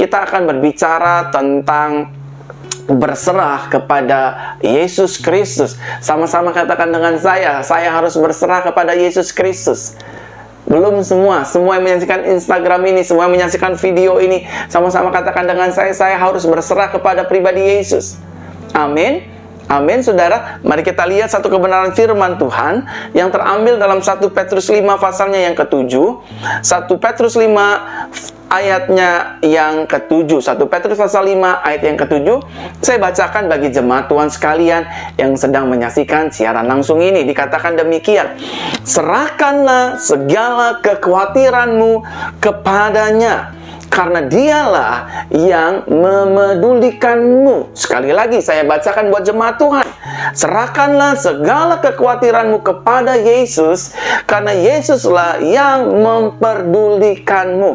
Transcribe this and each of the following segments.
kita akan berbicara tentang berserah kepada Yesus Kristus. Sama-sama katakan dengan saya harus berserah kepada Yesus Kristus. Belum semua yang menyaksikan Instagram ini, semua yang menyaksikan video ini, sama-sama katakan dengan saya harus berserah kepada pribadi Yesus. Amin. Amin, saudara. Mari kita lihat satu kebenaran firman Tuhan yang terambil dalam 1 Petrus 5 pasalnya yang ke-7. 1 Petrus 5 ayatnya yang ke-7. 1 Petrus pasal 5 ayat yang ke-7. Saya bacakan bagi jemaat Tuhan sekalian yang sedang menyaksikan siaran langsung ini. Dikatakan demikian: serahkanlah segala kekhawatiranmu kepadanya, karena dialah yang memedulikanmu. Sekali lagi saya bacakan buat jemaat Tuhan. Serahkanlah segala kekhawatiranmu kepada Yesus, karena Yesuslah yang memperdulikanmu.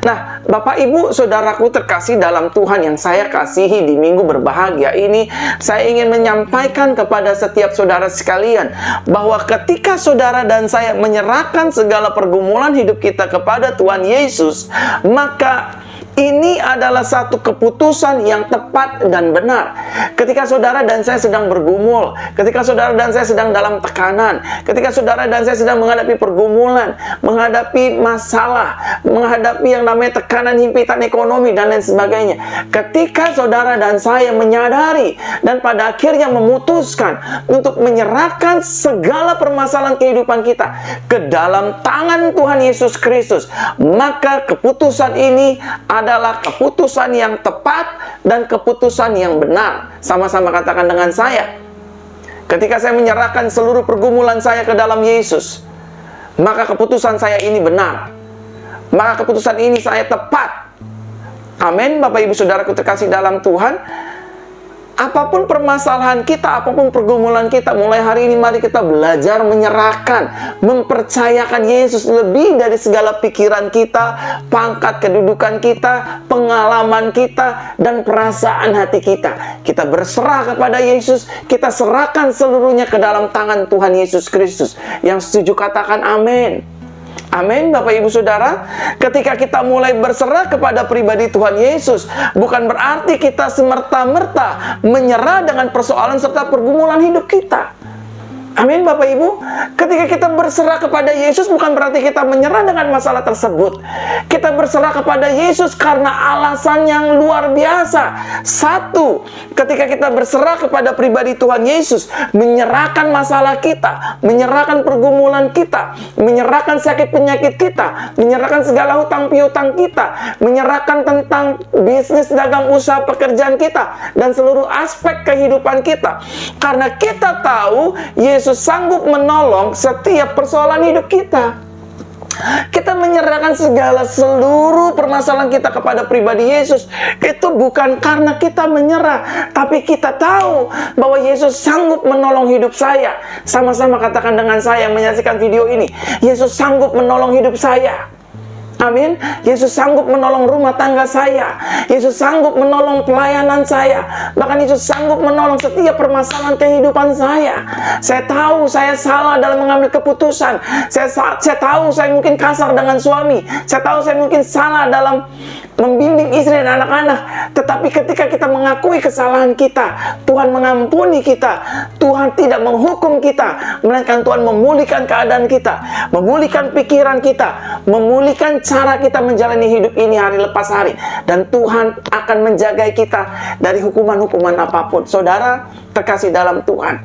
Nah, Bapak Ibu Saudaraku terkasih dalam Tuhan yang saya kasihi, di minggu berbahagia ini saya ingin menyampaikan kepada setiap saudara sekalian bahwa ketika saudara dan saya menyerahkan segala pergumulan hidup kita kepada Tuhan Yesus, maka ini adalah satu keputusan yang tepat dan benar. Ketika saudara dan saya sedang bergumul, ketika saudara dan saya sedang dalam tekanan, ketika saudara dan saya sedang menghadapi pergumulan, menghadapi masalah, menghadapi yang namanya tekanan, himpitan ekonomi, dan lain sebagainya. Ketika saudara dan saya menyadari dan pada akhirnya memutuskan untuk menyerahkan segala permasalahan kehidupan kita ke dalam tangan Tuhan Yesus Kristus, maka keputusan ini adalah keputusan yang tepat dan keputusan yang benar. Sama-sama katakan dengan saya. Ketika saya menyerahkan seluruh pergumulan saya ke dalam Yesus, maka keputusan saya ini benar. Maka keputusan ini saya tepat. Amin, Bapak Ibu Saudaraku terkasih dalam Tuhan. Apapun permasalahan kita, apapun pergumulan kita, mulai hari ini mari kita belajar menyerahkan, mempercayakan Yesus lebih dari segala pikiran kita, pangkat kedudukan kita, pengalaman kita, dan perasaan hati kita. Kita berserah kepada Yesus, kita serahkan seluruhnya ke dalam tangan Tuhan Yesus Kristus. Yang setuju katakan amin. Amin, Bapak Ibu Saudara. Ketika kita mulai berserah kepada pribadi Tuhan Yesus, bukan berarti kita semerta-merta menyerah dengan persoalan serta pergumulan hidup kita. Amin, Bapak Ibu. Ketika kita berserah kepada Yesus, bukan berarti kita menyerah dengan masalah tersebut. Kita berserah kepada Yesus karena alasan yang luar biasa. Satu, ketika kita berserah kepada pribadi Tuhan Yesus, menyerahkan masalah kita, menyerahkan pergumulan kita, menyerahkan sakit penyakit kita, menyerahkan segala hutang piutang kita, menyerahkan tentang bisnis, dagang, usaha, pekerjaan kita, dan seluruh aspek kehidupan kita. Karena kita tahu Yesus sanggup menolong setiap persoalan hidup kita. Kita menyerahkan seluruh permasalahan kita kepada pribadi Yesus. Itu bukan karena kita menyerah, tapi kita tahu bahwa Yesus sanggup menolong hidup saya. Sama-sama katakan dengan saya yang menyaksikan video ini, Yesus sanggup menolong hidup saya. Amin. Yesus sanggup menolong rumah tangga saya. Yesus sanggup menolong pelayanan saya. Bahkan Yesus sanggup menolong setiap permasalahan kehidupan saya. Saya tahu saya salah dalam mengambil keputusan. Saya tahu saya mungkin kasar dengan suami. Saya tahu saya mungkin salah dalam membimbing istri dan anak-anak. Tetapi ketika kita mengakui kesalahan kita, Tuhan mengampuni kita. Tuhan tidak menghukum kita, melainkan Tuhan memulihkan keadaan kita, memulihkan pikiran kita, memulihkan cara kita menjalani hidup ini hari lepas hari. Dan Tuhan akan menjaga kita dari hukuman-hukuman apapun. Saudara terkasih dalam Tuhan,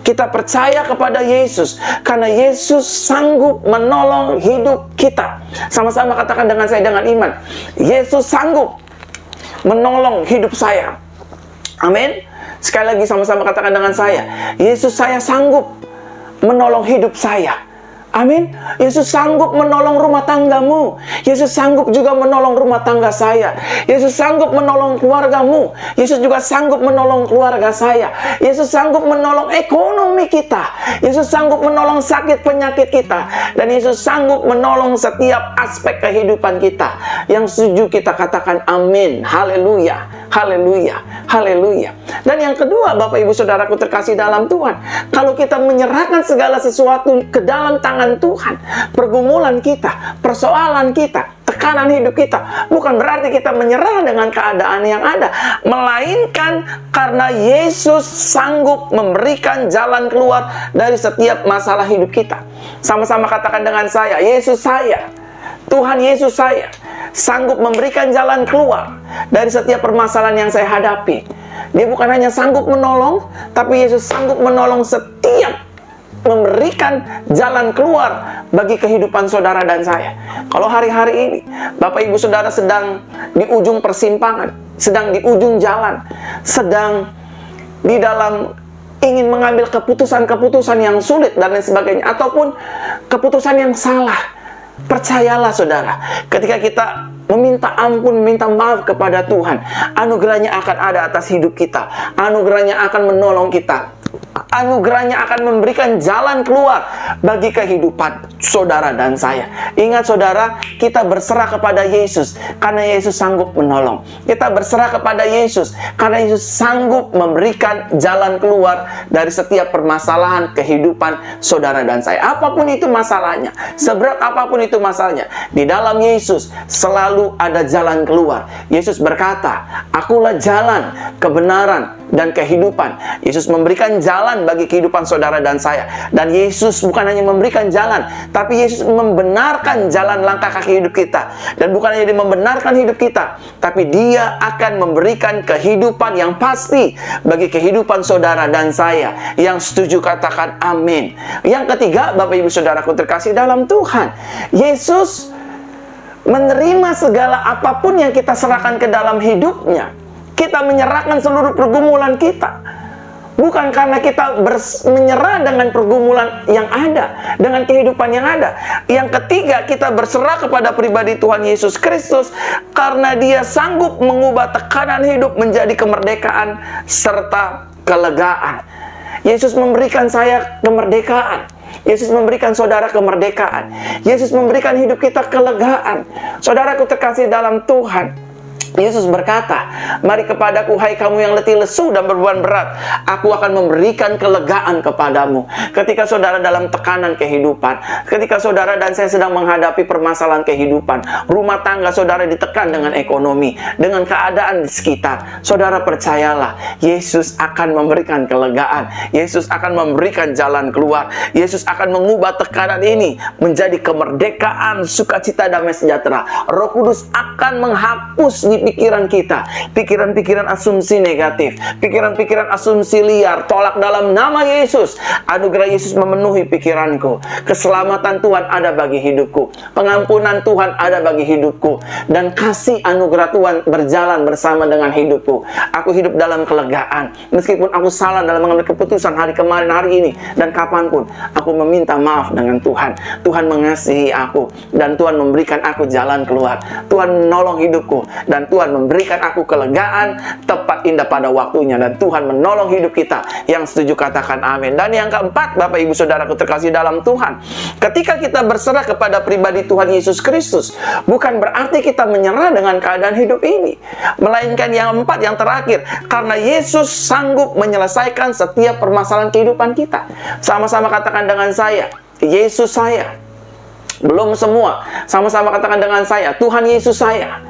kita percaya kepada Yesus karena Yesus sanggup menolong hidup kita. Sama-sama katakan dengan saya dengan iman, Yesus sanggup menolong hidup saya. Amin. Sekali lagi sama-sama katakan dengan saya, Yesus saya sanggup menolong hidup saya. Amin. Yesus sanggup menolong rumah tanggamu. Yesus sanggup juga menolong rumah tangga saya. Yesus sanggup menolong keluargamu. Yesus juga sanggup menolong keluarga saya. Yesus sanggup menolong ekonomi kita. Yesus sanggup menolong sakit penyakit kita. Dan Yesus sanggup menolong setiap aspek kehidupan kita. Yang setuju kita katakan amin. Haleluya. Haleluya. Haleluya. Dan yang kedua, Bapak Ibu Saudaraku terkasih dalam Tuhan, kalau kita menyerahkan segala sesuatu ke dalam tangan Tuhan, pergumulan kita, persoalan kita, tekanan hidup kita, bukan berarti kita menyerah dengan keadaan yang ada, melainkan karena Yesus sanggup memberikan jalan keluar dari setiap masalah hidup kita. Sama-sama katakan dengan saya, Yesus saya, Tuhan Yesus saya, sanggup memberikan jalan keluar dari setiap permasalahan yang saya hadapi. Dia bukan hanya sanggup menolong, tapi Yesus sanggup menolong setiap memberikan jalan keluar bagi kehidupan saudara dan saya. Kalau hari-hari ini Bapak Ibu Saudara sedang di ujung persimpangan, sedang di ujung jalan, sedang di dalam ingin mengambil keputusan-keputusan yang sulit dan lain sebagainya, ataupun keputusan yang salah, percayalah saudara, ketika kita meminta ampun, meminta maaf kepada Tuhan, anugerahnya akan ada atas hidup kita, anugerahnya akan menolong kita, anugerahnya akan memberikan jalan keluar bagi kehidupan saudara dan saya. Ingat saudara, kita berserah kepada Yesus karena Yesus sanggup menolong. Kita berserah kepada Yesus karena Yesus sanggup memberikan jalan keluar dari setiap permasalahan kehidupan saudara dan saya. Apapun itu masalahnya, seberat apapun itu masalahnya, di dalam Yesus selalu ada jalan keluar. Yesus berkata, "Akulah jalan, kebenaran, dan kehidupan." Yesus memberikan jalan bagi kehidupan saudara dan saya. Dan Yesus bukan hanya memberikan jalan, tapi Yesus membenarkan jalan langkah kaki hidup kita. Dan bukan hanya dia membenarkan hidup kita, tapi dia akan memberikan kehidupan yang pasti bagi kehidupan saudara dan saya. Yang setuju katakan amin. Yang ketiga, Bapak Ibu Saudaraku terkasih dalam Tuhan, Yesus menerima segala apapun yang kita serahkan ke dalam hidupnya. Kita menyerahkan seluruh pergumulan kita, bukan karena kita menyerah dengan pergumulan yang ada, dengan kehidupan yang ada. Yang ketiga, kita berserah kepada pribadi Tuhan Yesus Kristus karena dia sanggup mengubah tekanan hidup menjadi kemerdekaan serta kelegaan. Yesus memberikan saya kemerdekaan. Yesus memberikan saudara kemerdekaan. Yesus memberikan hidup kita kelegaan. Saudaraku terkasih dalam Tuhan, Yesus berkata, "Mari kepadaku hai kamu yang letih lesu dan berbeban berat, aku akan memberikan kelegaan kepadamu." Ketika saudara dalam tekanan kehidupan, ketika saudara dan saya sedang menghadapi permasalahan kehidupan, rumah tangga saudara ditekan dengan ekonomi, dengan keadaan di sekitar, saudara percayalah, Yesus akan memberikan kelegaan. Yesus akan memberikan jalan keluar. Yesus akan mengubah tekanan ini menjadi kemerdekaan, sukacita, damai sejahtera. Roh Kudus akan menghapus di pikiran kita pikiran-pikiran asumsi negatif, pikiran-pikiran asumsi liar. Tolak dalam nama Yesus. Anugerah Yesus memenuhi pikiranku. Keselamatan Tuhan ada bagi hidupku. Pengampunan Tuhan ada bagi hidupku. Dan kasih anugerah Tuhan berjalan bersama dengan hidupku. Aku hidup dalam kelegaan. Meskipun aku salah dalam mengambil keputusan hari kemarin, hari ini, dan kapanpun, aku meminta maaf dengan Tuhan. Tuhan mengasihi aku, dan Tuhan memberikan aku jalan keluar. Tuhan menolong hidupku, dan Tuhan memberikan aku kelegaan tepat indah pada waktunya. Dan Tuhan menolong hidup kita. Yang setuju katakan amin. Dan yang keempat, Bapak Ibu Saudaraku terkasih dalam Tuhan, ketika kita berserah kepada pribadi Tuhan Yesus Kristus, bukan berarti kita menyerah dengan keadaan hidup ini, melainkan yang empat, yang terakhir, karena Yesus sanggup menyelesaikan setiap permasalahan kehidupan kita. Sama-sama katakan dengan saya, Yesus saya. Belum semua. Sama-sama katakan dengan saya, Tuhan Yesus saya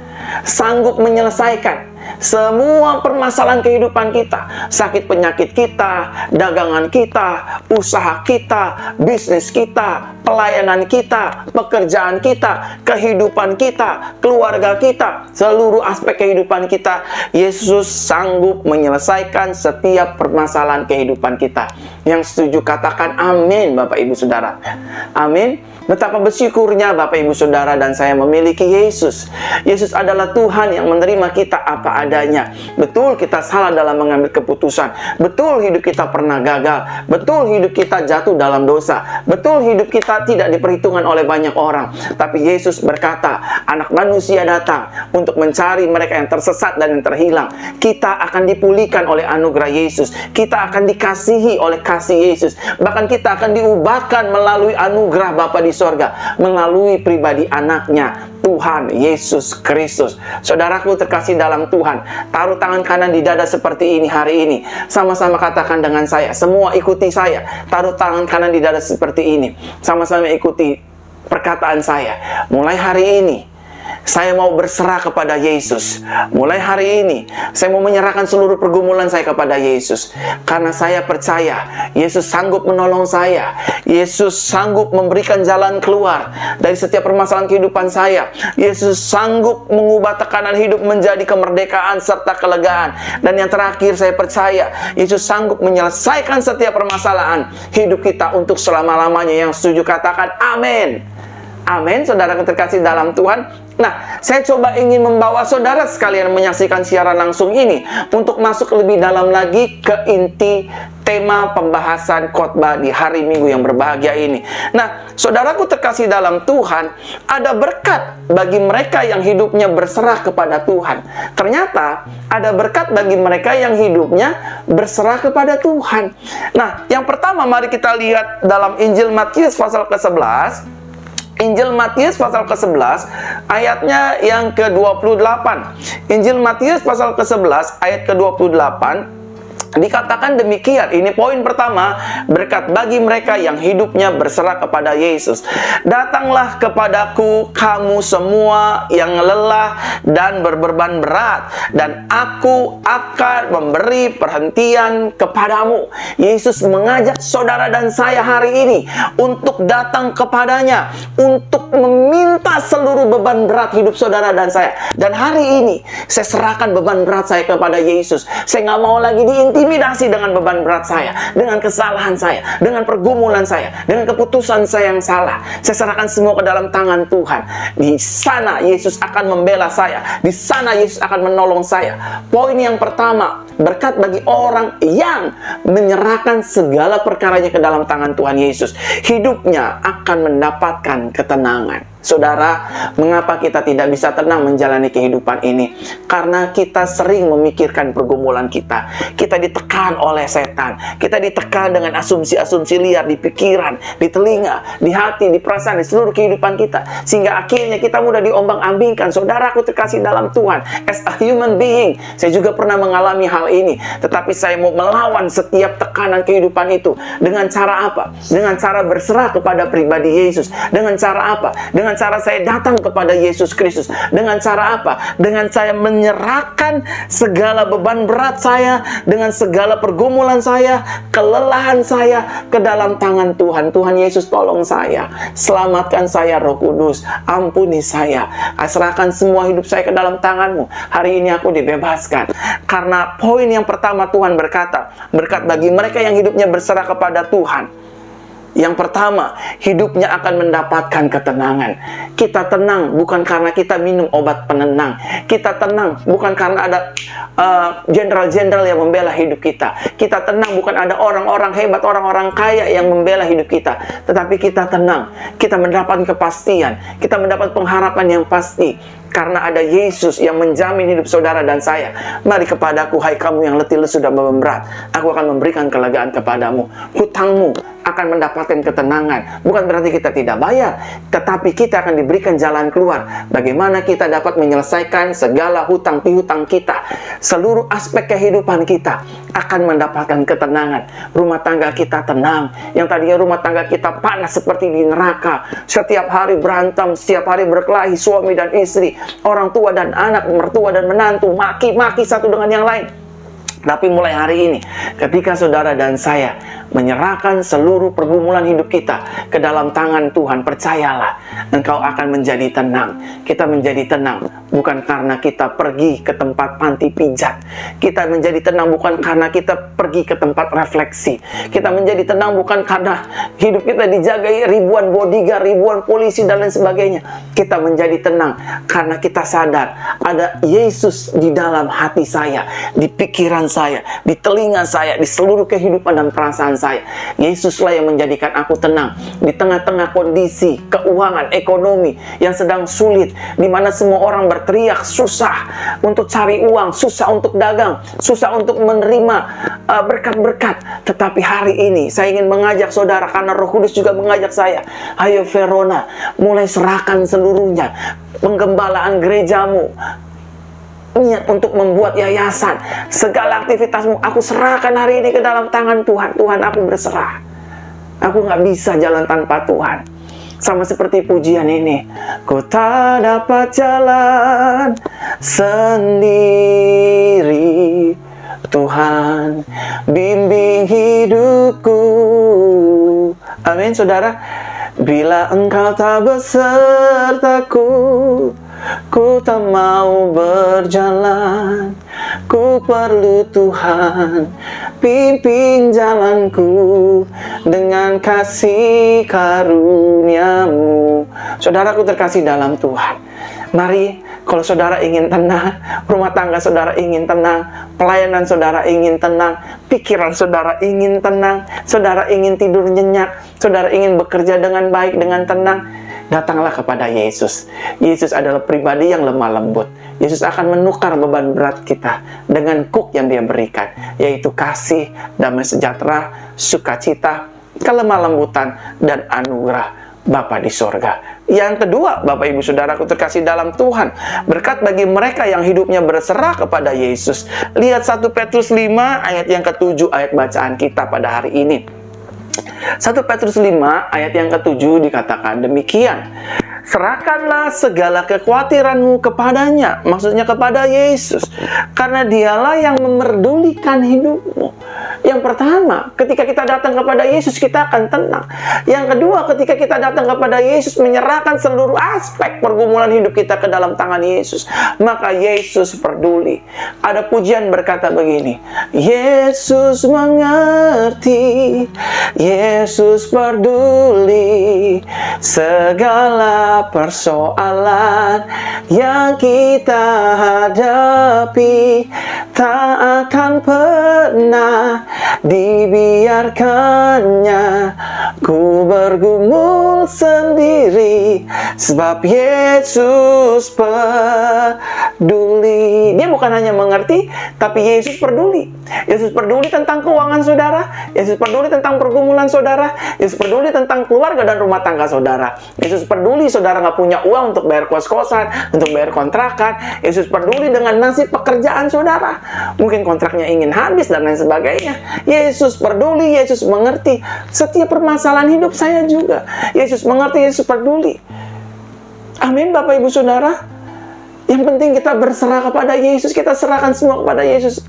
sanggup menyelesaikan semua permasalahan kehidupan kita. Sakit penyakit kita, dagangan kita, usaha kita, bisnis kita, pelayanan kita, pekerjaan kita, kehidupan kita, keluarga kita, seluruh aspek kehidupan kita. Yesus sanggup menyelesaikan setiap permasalahan kehidupan kita. Yang setuju katakan amin, Bapak Ibu Saudara. Amin. Betapa bersyukurnya Bapak Ibu Saudara dan saya memiliki Yesus. Yesus adalah Tuhan yang menerima kita apa adanya. Betul kita salah dalam mengambil keputusan. Betul hidup kita pernah gagal. Betul hidup kita jatuh dalam dosa. Betul hidup kita tidak diperhitungkan oleh banyak orang. Tapi Yesus berkata, Anak Manusia datang untuk mencari mereka yang tersesat dan yang terhilang. Kita akan dipulihkan oleh anugerah Yesus. Kita akan dikasihi oleh kasih Yesus. Bahkan kita akan diubahkan melalui anugerah Bapa di sorga, melalui pribadi anaknya, Tuhan Yesus Kristus. Saudaraku terkasih dalam Tuhan, taruh tangan kanan di dada seperti ini hari ini. Sama-sama katakan dengan saya, semua ikuti saya. Taruh tangan kanan di dada seperti ini. Sama-sama ikuti perkataan saya. Mulai hari ini, Saya mau berserah kepada Yesus. Mulai hari ini, saya mau menyerahkan seluruh pergumulan saya kepada Yesus. Karena saya percaya, Yesus sanggup menolong saya. Yesus sanggup memberikan jalan keluar dari setiap permasalahan kehidupan saya. Yesus sanggup mengubah tekanan hidup menjadi kemerdekaan serta kelegaan. Dan yang terakhir, saya percaya, Yesus sanggup menyelesaikan setiap permasalahan hidup kita untuk selama-lamanya. Yang setuju katakan amin. Amin, saudara terkasih dalam Tuhan. Nah, saya coba ingin membawa saudara sekalian menyaksikan siaran langsung ini untuk masuk lebih dalam lagi ke inti tema pembahasan khotbah di hari Minggu yang berbahagia ini. Nah, saudaraku terkasih dalam Tuhan, ada berkat bagi mereka yang hidupnya berserah kepada Tuhan. Ternyata ada berkat bagi mereka yang hidupnya berserah kepada Tuhan. Nah, yang pertama mari kita lihat dalam Injil Matius pasal ke-11. Injil Matius pasal ke-11 ayatnya yang ke-28. Injil Matius pasal ke-11 ayat ke-28 dikatakan demikian. Ini poin pertama, berkat bagi mereka yang hidupnya berserah kepada Yesus. Datanglah kepadaku kamu semua yang lelah dan berbeban berat, dan aku akan memberi perhentian kepadamu. Yesus mengajak saudara dan saya hari ini untuk datang kepadanya, untuk meminta seluruh beban berat hidup saudara dan saya. Dan hari ini saya serahkan beban berat saya kepada Yesus. Saya nggak mau lagi diintimidasi dengan beban berat saya, dengan kesalahan saya, dengan pergumulan saya, dengan keputusan saya yang salah. Saya serahkan semua ke dalam tangan Tuhan. Di sana Yesus akan membela saya. Di sana Yesus akan menolong saya. Poin yang pertama, berkat bagi orang yang menyerahkan segala perkaranya ke dalam tangan Tuhan Yesus. Hidupnya akan mendapatkan ketenangan. Saudara, mengapa kita tidak bisa tenang menjalani kehidupan ini? Karena kita sering memikirkan pergumulan kita. Kita ditekan oleh setan. Kita ditekan dengan asumsi-asumsi liar di pikiran, di telinga, di hati, di perasaan, di seluruh kehidupan kita. Sehingga akhirnya kita mudah diombang-ambingkan. Saudaraku terkasih dalam Tuhan, as a human being, saya juga pernah mengalami hal ini. Tetapi saya mau melawan setiap tekanan kehidupan itu. Dengan cara apa? Dengan cara berserah kepada pribadi Yesus. Dengan cara apa? Dengan cara saya datang kepada Yesus Kristus. Dengan cara apa? Dengan saya menyerahkan segala beban berat saya, dengan segala pergumulan saya, kelelahan saya ke dalam tangan Tuhan. Tuhan Yesus, tolong saya, selamatkan saya Roh Kudus, ampuni saya, serahkan semua hidup saya ke dalam tangan-Mu. Hari ini aku dibebaskan. Karena poin yang pertama Tuhan berkata, berkat bagi mereka yang hidupnya berserah kepada Tuhan. Yang pertama, hidupnya akan mendapatkan ketenangan. Kita tenang bukan karena kita minum obat penenang. Kita tenang bukan karena ada jenderal-jenderal yang membela hidup kita. Kita tenang bukan ada orang-orang hebat, orang-orang kaya yang membela hidup kita. Tetapi kita tenang, kita mendapat kepastian, kita mendapat pengharapan yang pasti. Karena ada Yesus yang menjamin hidup saudara dan saya. Mari kepadaku, hai kamu yang letih lesu dan beban berat. Aku akan memberikan kelegaan kepadamu. Hutangmu akan mendapatkan ketenangan. Bukan berarti kita tidak bayar, tetapi kita akan diberikan jalan keluar. Bagaimana kita dapat menyelesaikan segala hutang piutang kita. Seluruh aspek kehidupan kita akan mendapatkan ketenangan. Rumah tangga kita tenang. Yang tadinya rumah tangga kita panas seperti di neraka. Setiap hari berantem, setiap hari berkelahi suami dan istri, orang tua dan anak, mertua dan menantu, maki-maki satu dengan yang lain. Tapi mulai hari ini, ketika saudara dan saya menyerahkan seluruh pergumulan hidup kita ke dalam tangan Tuhan, percayalah, engkau akan menjadi tenang. Kita menjadi tenang bukan karena kita pergi ke tempat panti pijat. Kita menjadi tenang bukan karena kita pergi ke tempat refleksi. Kita menjadi tenang bukan karena hidup kita dijagai ribuan bodyguard, ribuan polisi dan lain sebagainya. Kita menjadi tenang karena kita sadar ada Yesus di dalam hati saya, di pikiran saya, di telinga saya, di seluruh kehidupan dan perasaan saya. Yesuslah yang menjadikan aku tenang di tengah-tengah kondisi keuangan, ekonomi yang sedang sulit, di mana semua orang berteriak susah untuk cari uang, susah untuk dagang, susah untuk menerima berkat-berkat. Tetapi hari ini saya ingin mengajak saudara, karena Roh Kudus juga mengajak saya, ayo Verona, mulai serahkan seluruhnya. Penggembalaan gerejamu, niat untuk membuat yayasan, segala aktivitasmu, aku serahkan hari ini ke dalam tangan Tuhan. Tuhan, aku berserah. Aku nggak bisa jalan tanpa Tuhan. Sama seperti pujian ini. Ku tak dapat jalan sendiri, Tuhan bimbing hidupku. Amin, saudara. Bila Engkau tak besertaku, ku tak mau berjalan. Ku perlu Tuhan pimpin jalanku dengan kasih karunia-Mu. Saudaraku terkasih dalam Tuhan, mari, kalau saudara ingin tenang, rumah tangga saudara ingin tenang, pelayanan saudara ingin tenang, pikiran saudara ingin tenang, saudara ingin tidur nyenyak, saudara ingin bekerja dengan baik, dengan tenang, datanglah kepada Yesus. Yesus adalah pribadi yang lemah lembut. Yesus akan menukar beban berat kita dengan kuk yang Dia berikan, yaitu kasih, damai sejahtera, sukacita, kelemah lembutan, dan anugerah Bapa di sorga. Yang kedua, Bapak Ibu Saudaraku terkasih dalam Tuhan, berkat bagi mereka yang hidupnya berserah kepada Yesus. Lihat 1 Petrus 5 ayat yang ke-7, ayat bacaan kita pada hari ini. 1 Petrus 5 ayat yang ke-7 dikatakan demikian. Serahkanlah segala kekhawatiranmu kepadanya, maksudnya kepada Yesus, karena Dialah yang memerdulikan hidupmu. Yang pertama, ketika kita datang kepada Yesus, kita akan tenang. Yang kedua, ketika kita datang kepada Yesus, menyerahkan seluruh aspek pergumulan hidup kita ke dalam tangan Yesus, maka Yesus peduli. Ada pujian berkata begini, Yesus mengerti, Yesus peduli, segala persoalan yang kita hadapi tak akan pernah dibiarkannya ku bergumul sendiri, sebab Yesus peduli. Dia bukan hanya mengerti, tapi Yesus peduli. Yesus peduli tentang keuangan saudara, Yesus peduli tentang pergumulan saudara, Yesus peduli tentang keluarga dan rumah tangga saudara. Yesus peduli saudara nggak punya uang untuk bayar kos-kosan, untuk bayar kontrakan. Yesus peduli dengan nasib pekerjaan saudara. Mungkin kontraknya ingin habis dan lain sebagainya. Yesus peduli, Yesus mengerti setiap permasalahan hidup saya juga. Yesus mengerti, Yesus peduli. Amin, Bapak Ibu Saudara. Yang penting kita berserah kepada Yesus, kita serahkan semua kepada Yesus.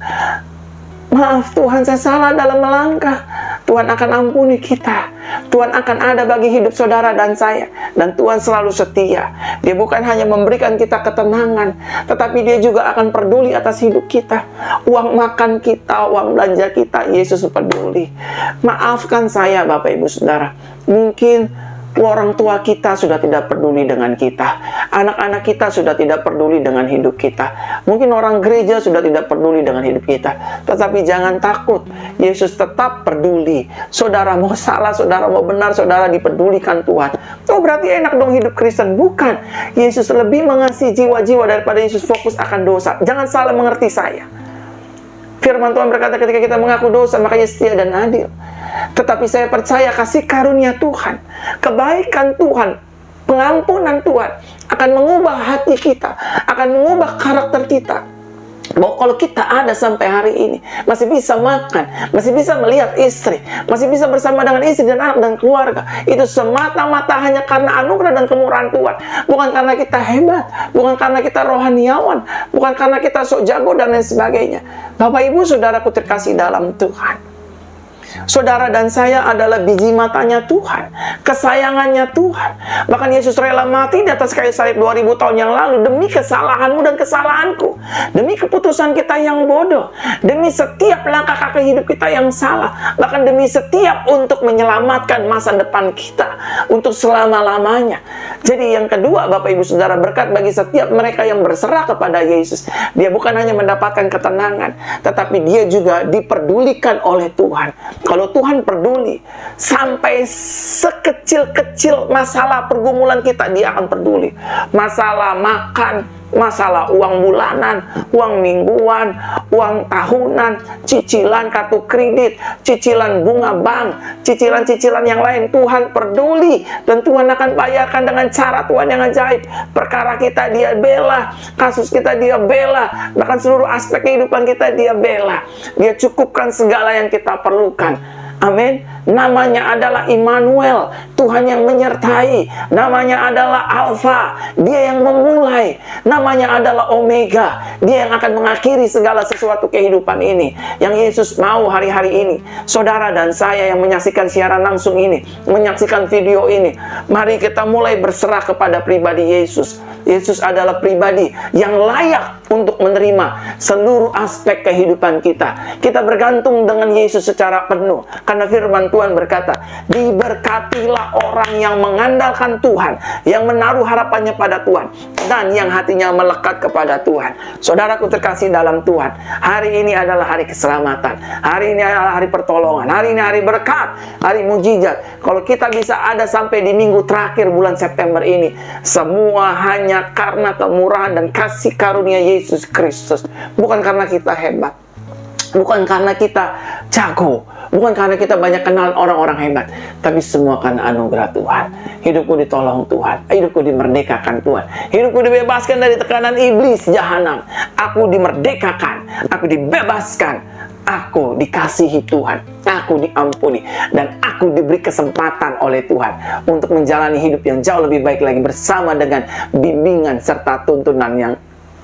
Maaf Tuhan, saya salah dalam melangkah. Tuhan akan ampuni kita. Tuhan akan ada bagi hidup saudara dan saya. Dan Tuhan selalu setia. Dia bukan hanya memberikan kita ketenangan, tetapi Dia juga akan peduli atas hidup kita. Uang makan kita, uang belanja kita, Yesus peduli. Maafkan saya Bapak Ibu Saudara. Mungkin orang tua kita sudah tidak peduli dengan kita. Anak-anak kita sudah tidak peduli dengan hidup kita. Mungkin orang gereja sudah tidak peduli dengan hidup kita. Tetapi jangan takut, Yesus tetap peduli. Saudara mau salah, saudara mau benar, saudara dipedulikan Tuhan. Oh berarti enak dong hidup Kristen. Bukan. Yesus lebih mengasihi jiwa-jiwa daripada Yesus fokus akan dosa. Jangan salah mengerti saya. Firman Tuhan berkata ketika kita mengaku dosa, makanya setia dan adil. Tetapi saya percaya kasih karunia Tuhan, kebaikan Tuhan, pengampunan Tuhan akan mengubah hati kita, akan mengubah karakter kita. Bahwa kalau kita ada sampai hari ini, masih bisa makan, masih bisa melihat istri, masih bisa bersama dengan istri dan anak dan keluarga, itu semata-mata hanya karena anugerah dan kemurahan Tuhan. Bukan karena kita hebat, bukan karena kita rohaniawan, bukan karena kita sok jago dan lain sebagainya. Bapak Ibu Saudaraku terkasih dalam Tuhan, saudara dan saya adalah biji matanya Tuhan, kesayangannya Tuhan. Bahkan Yesus rela mati di atas kayu salib 2000 tahun yang lalu demi kesalahanmu dan kesalahanku, demi keputusan kita yang bodoh, demi setiap langkah kaki hidup kita yang salah, bahkan demi setiap untuk menyelamatkan masa depan kita untuk selama-lamanya. Jadi yang kedua Bapak Ibu Saudara, berkat bagi setiap mereka yang berserah kepada Yesus. Dia bukan hanya mendapatkan ketenangan, tetapi dia juga diperdulikan oleh Tuhan. Kalau Tuhan peduli, sampai sekecil-kecil masalah pergumulan kita, Dia akan peduli. Masalah makan, masalah uang bulanan, uang mingguan, uang tahunan, cicilan kartu kredit, cicilan bunga bank, cicilan-cicilan yang lain, Tuhan peduli. Dan Tuhan akan bayarkan dengan cara Tuhan yang ajaib. Perkara kita Dia bela, kasus kita Dia bela, bahkan seluruh aspek kehidupan kita Dia bela. Dia cukupkan segala yang kita perlukan. Amin. Namanya adalah Immanuel, Tuhan yang menyertai. Namanya adalah Alfa, Dia yang memulai. Namanya adalah Omega, Dia yang akan mengakhiri segala sesuatu kehidupan ini. Yang Yesus mau hari-hari ini, saudara dan saya yang menyaksikan siaran langsung ini, menyaksikan video ini, mari kita mulai berserah kepada pribadi Yesus. Yesus adalah pribadi yang layak untuk menerima seluruh aspek kehidupan kita. Kita bergantung dengan Yesus secara penuh. Karena firman Tuhan berkata, diberkatilah orang yang mengandalkan Tuhan, yang menaruh harapannya pada Tuhan, dan yang hatinya melekat kepada Tuhan. Saudaraku terkasih dalam Tuhan, hari ini adalah hari keselamatan. Hari ini adalah hari pertolongan. Hari ini hari berkat, hari mujizat. Kalau kita bisa ada sampai di minggu terakhir bulan September ini, semua hanya karena kemurahan dan kasih karunia Yesus Kristus. Bukan karena kita hebat, bukan karena kita jago, bukan karena kita banyak kenal orang-orang hebat, tapi semua karena anugerah Tuhan. Hidupku ditolong Tuhan, hidupku dimerdekakan Tuhan, hidupku dibebaskan dari tekanan iblis jahanam. Aku dimerdekakan, aku dibebaskan, aku dikasihi Tuhan, aku diampuni, dan aku diberi kesempatan oleh Tuhan untuk menjalani hidup yang jauh lebih baik lagi bersama dengan bimbingan serta tuntunan yang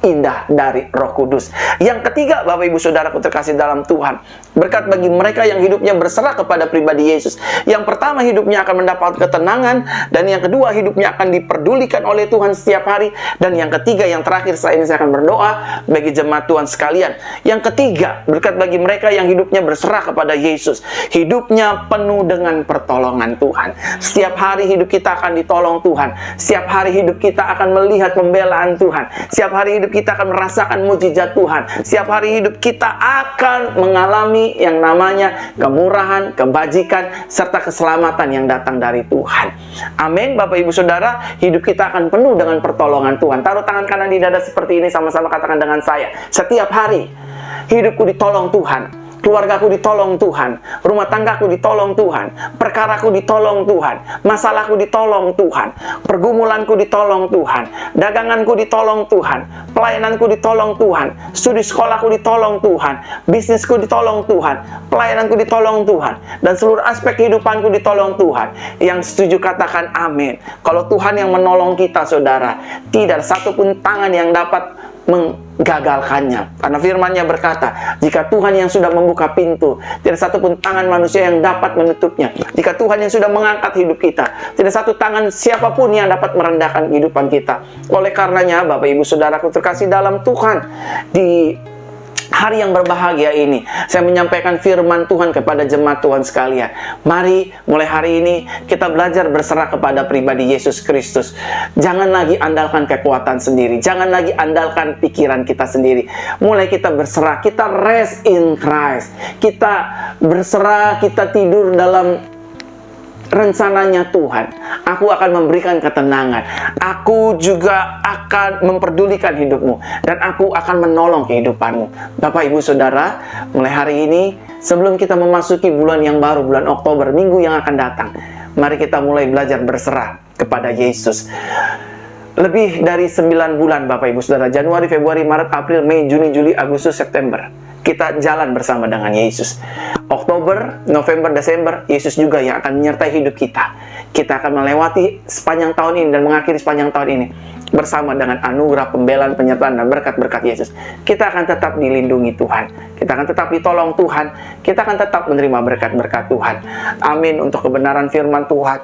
indah dari Roh Kudus. Yang ketiga, Bapak Ibu Saudaraku terkasih dalam Tuhan, berkat bagi mereka yang hidupnya berserah kepada pribadi Yesus. Yang pertama, hidupnya akan mendapat ketenangan, dan yang kedua, hidupnya akan diperdulikan oleh Tuhan setiap hari, dan yang ketiga, yang terakhir, saya akan berdoa bagi jemaat Tuhan sekalian. Yang ketiga, berkat bagi mereka yang hidupnya berserah kepada Yesus, hidupnya penuh dengan pertolongan Tuhan. Setiap hari hidup kita akan ditolong Tuhan. Setiap hari hidup kita akan melihat pembelaan Tuhan. Setiap hari hidup kita akan merasakan mujizat Tuhan. Setiap hari hidup kita akan mengalami yang namanya kemurahan, kebajikan, serta keselamatan yang datang dari Tuhan. Amin. Bapak Ibu Saudara, hidup kita akan penuh dengan pertolongan Tuhan. Taruh tangan kanan di dada seperti ini, sama-sama katakan dengan saya. Setiap hari hidupku ditolong Tuhan. Keluargaku ditolong Tuhan, rumah tanggaku ditolong Tuhan, perkaraku ditolong Tuhan, masalahku ditolong Tuhan, pergumulanku ditolong Tuhan, daganganku ditolong Tuhan, pelayananku ditolong Tuhan, studi sekolahku ditolong Tuhan, bisnisku ditolong Tuhan, pelayananku ditolong Tuhan, dan seluruh aspek kehidupanku ditolong Tuhan. Yang setuju katakan amin. Kalau Tuhan yang menolong kita, saudara, tidak satupun tangan yang dapat menggagalkannya. Karena firman-Nya berkata, jika Tuhan yang sudah membuka pintu, tidak satu pun tangan manusia yang dapat menutupnya. Jika Tuhan yang sudah mengangkat hidup kita, tidak satu tangan siapapun yang dapat merendahkan kehidupan kita. Oleh karenanya, Bapak Ibu Saudaraku terkasih dalam Tuhan, di hari yang berbahagia ini, saya menyampaikan firman Tuhan kepada jemaat Tuhan sekalian. Mari mulai hari ini kita belajar berserah kepada pribadi Yesus Kristus. Jangan lagi andalkan kekuatan sendiri, jangan lagi andalkan pikiran kita sendiri. Mulai kita berserah, kita rest in Christ. Kita berserah, kita tidur dalam rencananya Tuhan. Aku akan memberikan ketenangan. Aku juga akan memperdulikan hidupmu, dan aku akan menolong kehidupanmu. Bapak Ibu Saudara, mulai hari ini, sebelum kita memasuki bulan yang baru, bulan Oktober, minggu yang akan datang, mari kita mulai belajar berserah kepada Yesus. Lebih dari 9 bulan Bapak Ibu Saudara, Januari, Februari, Maret, April, Mei, Juni, Juli, Agustus, September, kita jalan bersama dengan Yesus. Oktober, November, Desember, Yesus juga yang akan menyertai hidup kita. Kita akan melewati sepanjang tahun ini dan mengakhiri sepanjang tahun ini bersama dengan anugerah, pembelaan, penyertaan, dan berkat-berkat Yesus. Kita akan tetap dilindungi Tuhan. Kita akan tetap ditolong Tuhan. Kita akan tetap menerima berkat-berkat Tuhan. Amin. Untuk kebenaran firman Tuhan,